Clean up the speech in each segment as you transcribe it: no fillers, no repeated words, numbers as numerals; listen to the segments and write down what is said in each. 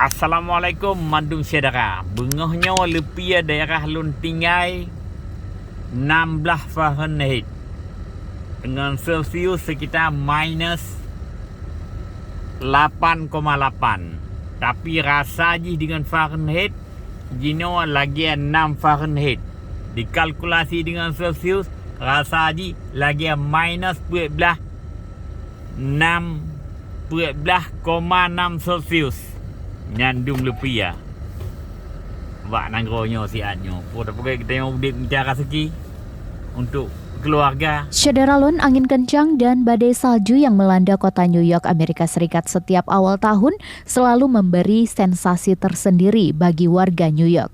Assalamualaikum mandung saudara. Bengahnya lepia daerah Lun Tinggai 16 Fahrenheit dengan Celsius sekitar minus 8,8. Tapi rasa je dengan Fahrenheit jino lagi 6 Fahrenheit. Dikalkulasi dengan Celsius rasa je lagi minus 12,6 Celsius. Nyandung lepia. Wak nanggronya si Anyo. Pokoknya kita yang udah bicara segi untuk keluarga. Syederalun, angin kencang dan badai salju yang melanda kota New York, Amerika Serikat setiap awal tahun selalu memberi sensasi tersendiri bagi warga New York.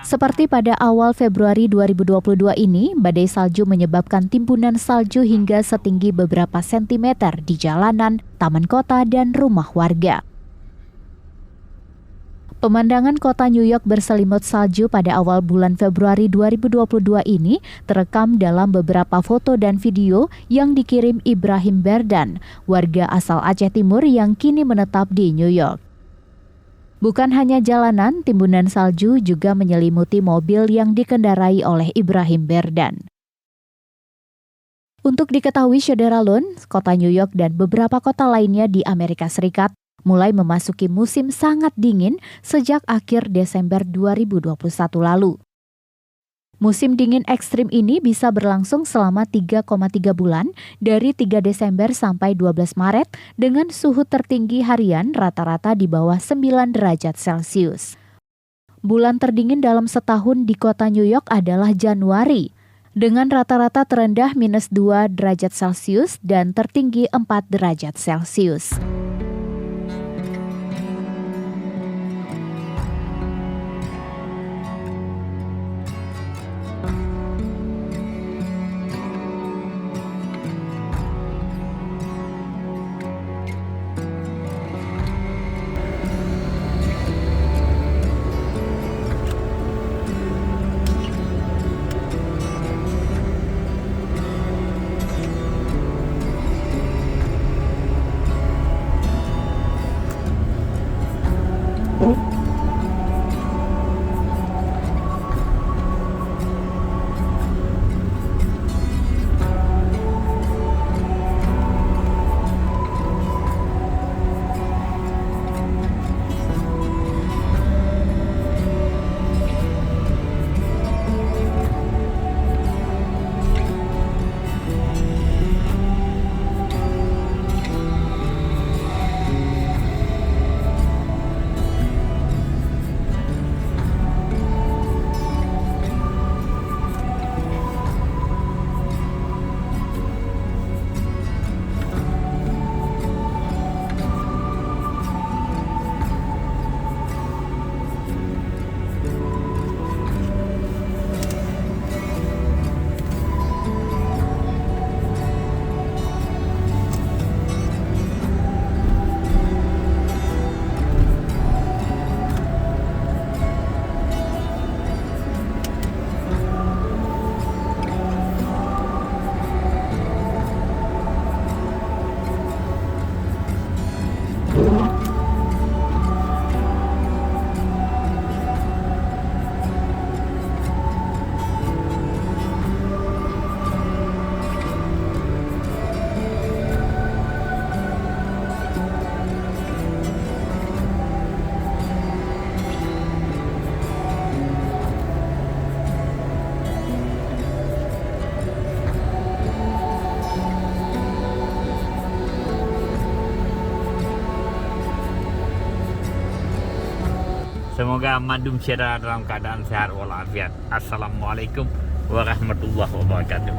Seperti pada awal Februari 2022 ini, badai salju menyebabkan timbunan salju hingga setinggi beberapa sentimeter di jalanan, taman kota, dan rumah warga. Pemandangan kota New York berselimut salju pada awal bulan Februari 2022 ini terekam dalam beberapa foto dan video yang dikirim Ibrahim Berdan, warga asal Aceh Timur yang kini menetap di New York. Bukan hanya jalanan, timbunan salju juga menyelimuti mobil yang dikendarai oleh Ibrahim Berdan. Untuk diketahui Syederalun, kota New York dan beberapa kota lainnya di Amerika Serikat mulai memasuki musim sangat dingin sejak akhir Desember 2021 lalu. Musim dingin ekstrim ini bisa berlangsung selama 3,3 bulan dari 3 Desember sampai 12 Maret dengan suhu tertinggi harian rata-rata di bawah 9 derajat Celcius. Bulan terdingin dalam setahun di kota New York adalah Januari dengan rata-rata terendah minus 2 derajat Celcius dan tertinggi 4 derajat Celcius. Semoga mandum syedara dalam keadaan sehat walafiat. Assalamualaikum warahmatullahi wabarakatuh.